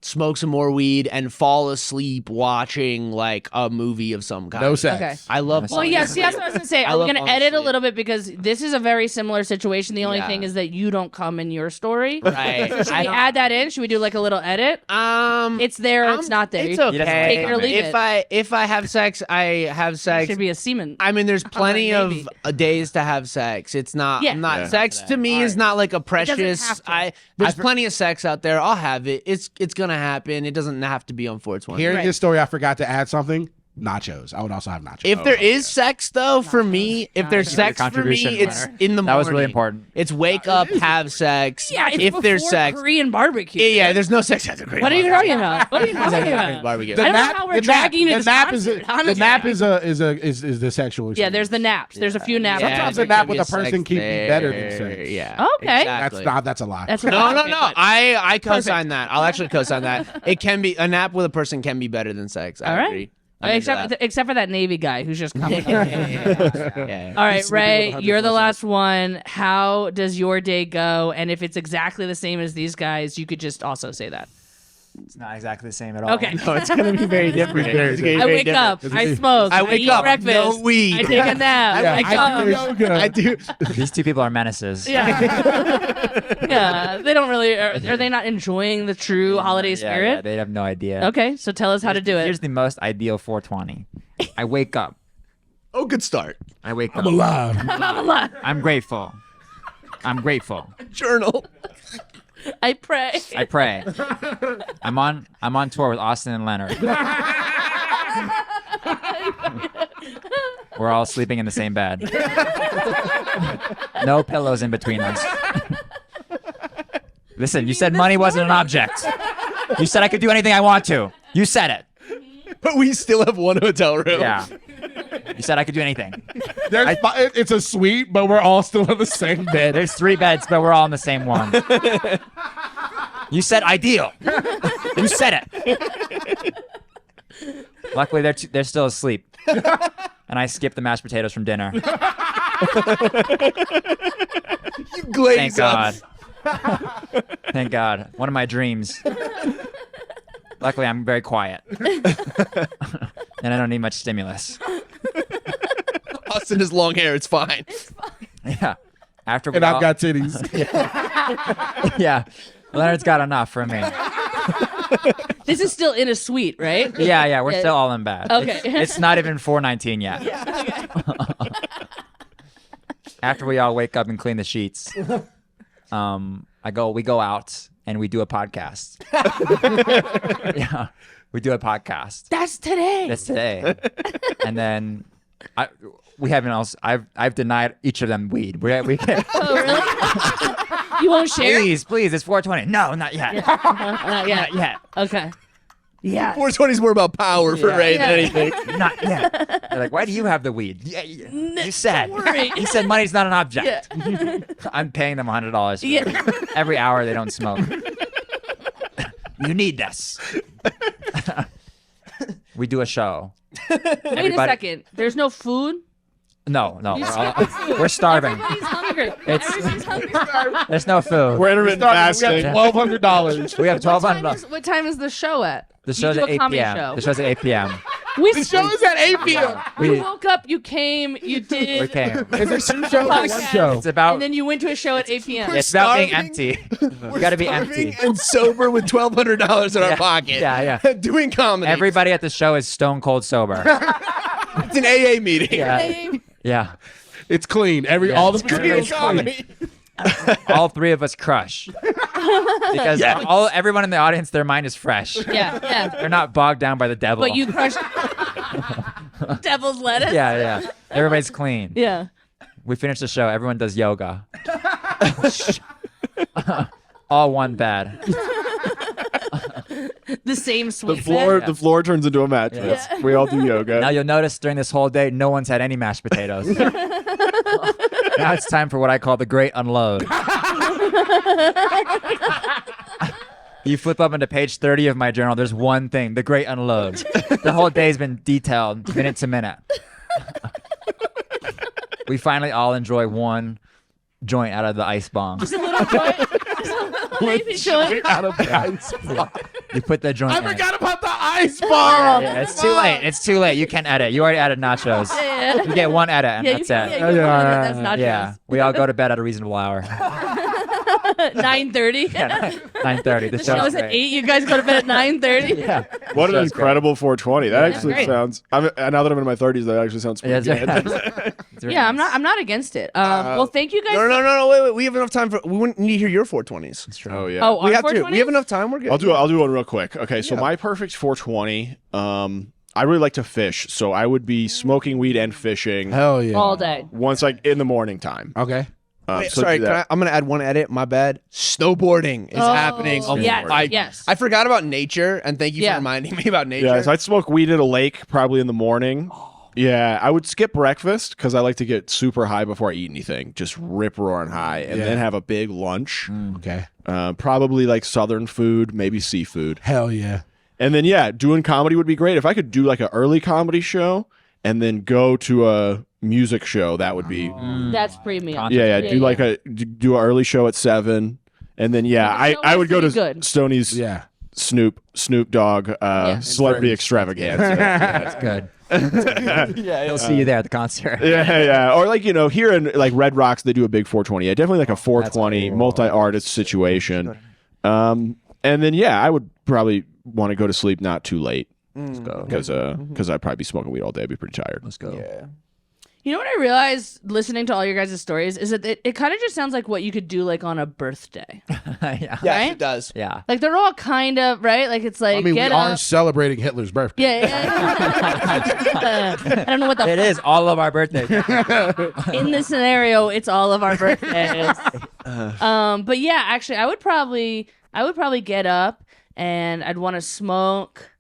smoke some more weed, and fall asleep watching like a movie of some kind. No sex. Okay. I love. Well, yeah, see, that's what I was going to say. I Are we love going to falling edit a asleep. little bit because this is a very similar situation. The only Yeah. thing is that you don't come in your story. Right. So should we add that in? Should we do like a little edit? It's It's there, it's not there. It's You okay. doesn't take it or leave if it. if I have sex, I have sex. should be a semen. I mean, there's plenty Maybe. of days to have sex. It's not. Yeah. I'm not. Yeah. Sex to me is not like a precious. have to. There's plenty of sex out there. I'll have it. It's gonna happen. It doesn't have to be on 420. Hearing Right. his story, I forgot to add something. Nachos. I would also have nachos. If there is sex though, for me, if there's Nachos. sex for me, Contribution it's winner. in the morning. That was really important. It's wake up, have sex. Yeah, it's if there's before sex. Korean barbecue. Yeah, there's no sex after Korean. What are you barbecue. talking about? What are you talking about? Barbecue. I don't know how we're dragging you to the this nap concert, is the honestly. nap is the sexual experience. Yeah, there's the naps. There's a few naps. Yeah, Sometimes there a nap can with be a person sex can be better than there. sex. Yeah. Okay. Exactly. That's a lie. That's No. I co-sign Perfect. that. I'll actually co-sign that. It can be a nap with a person can be better than sex. I All right. agree. Except for that Navy guy who's just coming. Yeah. All right, Ray, you're the last one. How does your day go? And if it's exactly the same as these guys, you could just also say that. It's not exactly the same at all. Okay. No, it's gonna be very different. It's gonna be I very wake different. up. I smoke. I wake eat up, breakfast. no weed. I take a nap. Yeah, I wake I up. do yoga. I do. These two people are menaces. Yeah. Yeah. They don't really. Are they not enjoying the true holiday Yeah, spirit? they have no idea. Okay, so tell us how to do it. Here's the most ideal 420. I wake up. Oh, good start. I wake up. I'm alive. I'm grateful. I'm grateful. Journal. I pray. I pray. I'm on tour with Austin and Leonard. We're all sleeping in the same bed. No pillows in between us. Listen, you said money wasn't an object. You said I could do anything I want to. You said it. But we still have one hotel room. Yeah. You said I could do anything. It's a suite, but we're all still in the same bed. There's 3 beds, but we're all in the same one. You said ideal. You said it. Luckily, they're still asleep. And I skipped the mashed potatoes from dinner. You glaze Thank God. us. Thank God. One of my dreams. Luckily, I'm very quiet. And I don't need much stimulus. Austin has long hair. It's fine. Yeah. After we And I've all- got titties. Yeah. Leonard's got enough for me. This is still in a suite, right? Yeah, we're still all in bed. Okay. It's not even 4:19 yet. After we all wake up and clean the sheets, we go out and we do a podcast. Yeah. We do a podcast. That's today. That's today. And then I've denied each of them weed. We can, Oh, really? You won't share? please, it's 420. No, not yet. Not yet. Not yet. Okay. Yeah. 420 is more about power for Ray than anything. Not yet. They're like, why do you have the weed? Yeah, you said. Don't worry. You said money's not an object. Yeah. I'm paying them $100 for Yeah. every hour they don't smoke. You need this. We do a show. Wait a second. There's no food? No. You skipped food. We're starving. Everybody's hungry. It's- Everybody's hungry. There's no food. We're intermittent We fasting. got $1,200. We have $1,200. What time is the show at? The You show's do at a 8 comedy p.m. show. The show's at 8 p.m. The show is at 8 p.m. You We woke up, you came, you did. we came. Is it 2 shows or 1 Podcast. show? It's about And then you went to a show at 8 p.m. it's about being starving. empty. We got to be empty. And sober with $1,200 in our pocket. Yeah. Doing comedy. Everybody at the show is stone cold sober. It's an AA meeting. Yeah. Yeah. It's clean. All the materials Doing clean. comedy. All 3 of us crush. Because everyone in the audience, their mind is fresh. Yeah. They're not bogged down by the devil. But you crushed devil's lettuce? Yeah. Everybody's clean. Yeah. We finish the show. Everyone does yoga. All one bed. The same sweet The floor turns into a mattress. We all do yoga. Now you'll notice during this whole day, no one's had any mashed potatoes. Now it's time for what I call the great unload. You flip up into page 30 of my journal, there's one thing, the great unload. The whole day's been detailed, minute to minute. We finally all enjoy one joint out of the ice bomb. Just a little joint. Just a little baby joint. Out of the ice bar. You put the joint I in. forgot about the ice bar. Yeah, it's too late. It's too late. You can edit. You already added nachos. Yeah. You get one edit, and Yeah, that's you, it. yeah, you that's nachos. Yeah, we all go to bed at a reasonable hour. 9:30. 9:30. The The show's at great. 8. You guys go to bed at 9:30. Yeah. What an Show's great. incredible 420. That actually great. sounds. Now that I'm in my 30s, that actually sounds Yeah, pretty it's- good. it's really Yeah, nice. I'm not against it. Well, thank you guys. No, wait. We have enough time for. We wouldn't need to hear your 420s. Oh yeah. Oh, We our have to. 420s? We have enough time. We're good. I'll do one real quick. Okay, so my perfect 420. I really like to fish, so I would be smoking weed and fishing Hell yeah. all day. once like in the morning time. Okay. Wait, So sorry, do that. I'm gonna add one edit. My bad. Snowboarding is happening. Oh, yes, I, yes. I forgot about nature, and thank you Yeah. for reminding me about nature. Yeah, so I'd smoke weed at a lake probably in the morning. Yeah, I would skip breakfast because I like to get super high before I eat anything. Just rip roaring high, and then have a big lunch. Okay. Probably like southern food, maybe seafood. Hell yeah. And then doing comedy would be great. If I could do like an early comedy show and then go to a music show, that would be That's premium. do like do an early show at 7, and then I would go to good. Stoney's Snoop Dogg celebrity extravaganza. That's good. He'll see you there at the concert. Or like here in like Red Rocks they do a big 420. Definitely like a 420 multi-artist situation. And then I would probably want to go to sleep not too late. Let's go. Because I'd probably be smoking weed all day. I'd be pretty tired. Let's go. Yeah. You know what I realized listening to all your guys' stories is that it kind of just sounds like what you could do like on a birthday. Yeah. Yes, Right? it does. Yeah. Like they're all kind of right. Like it's like I mean, we get are up. celebrating Hitler's birthday. Yeah. I don't know what the It is all of our birthdays. in this scenario, it's all of our birthdays. But yeah, actually, I would probably get up and I'd want to smoke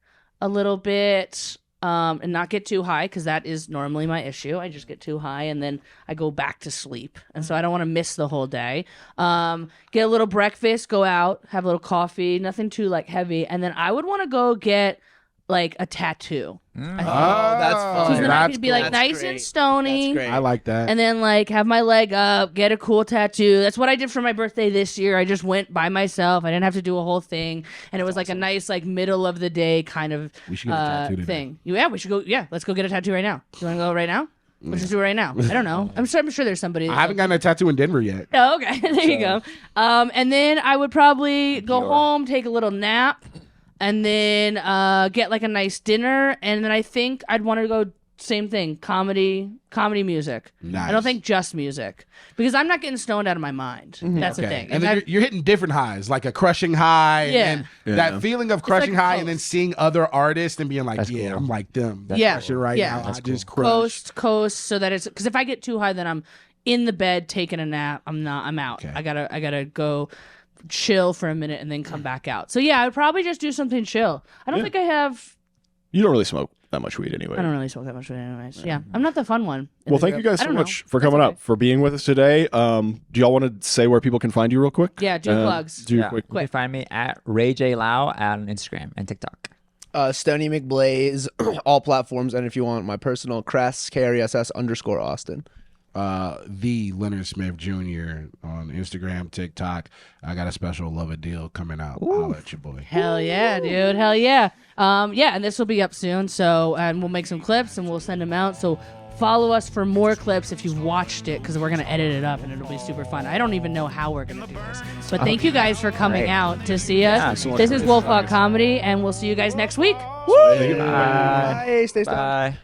a little bit, and not get too high because that is normally my issue. I just get too high and then I go back to sleep, and so I don't want to miss the whole day. Get a little breakfast, go out, have a little coffee, nothing too like heavy, and then I would want to go get like a tattoo. Oh, that's fun. Because then I could be like That's nice great. and stony. That's great. I like that. And then like have my leg up, get a cool tattoo. That's what I did for my birthday this year. I just went by myself. I didn't have to do a whole thing, and it was like a nice like middle of the day kind of We should get a tattoo today. thing. Yeah, we should go. Yeah, let's go get a tattoo right now. You want to go right now? Let's just do it right now. I don't know. I'm sure there's somebody. I haven't gotten a tattoo in Denver yet. Oh, okay, there you go. And then I would probably go home, take a little nap, and then get like a nice dinner, and then I think I'd want to go same thing, comedy music. Nice. I don't think just music because I'm not getting stoned out of my mind. That's the thing. And then you're hitting different highs, like a crushing high, Yeah. and that feeling of crushing like high, a and then coast. seeing other artists and being like, That's yeah, cool. I'm like them. Yeah. Crushing right Yeah. now. That's I just crushed. coast, so that it's because if I get too high, then I'm in the bed taking a nap. I'm out. Okay. I gotta go chill for a minute and then come back out. So yeah, I would probably just do something chill. I don't think I have. You don't really smoke that much weed anyway. I don't really smoke that much, anyways. Yeah, I'm not the fun one. in Well, the thank you group. guys I so don't much know. for That's coming okay. up, for being with us today. Do y'all want to say where people can find you real quick? Yeah, do plugs. Do Yeah. quick. You can find me at Ray J Lau on Instagram and TikTok. Stoney McBlaze, all platforms, and if you want my personal, Kress, KRESS_Austin. The Leonard Smith Jr. on Instagram, TikTok. I got a special Love a Deal coming out. I'll let your boy. Hell yeah, dude. Hell yeah. Yeah, and this will be up soon. So, and we'll make some clips and we'll send them out. So follow us for more clips if you've watched it, because we're going to edit it up and it'll be super fun. I don't even know how we're going to do this. But thank you guys for coming out to see us. This is WolfHawk Comedy, and we'll see you guys next week. Bye. Stay stoned. Bye.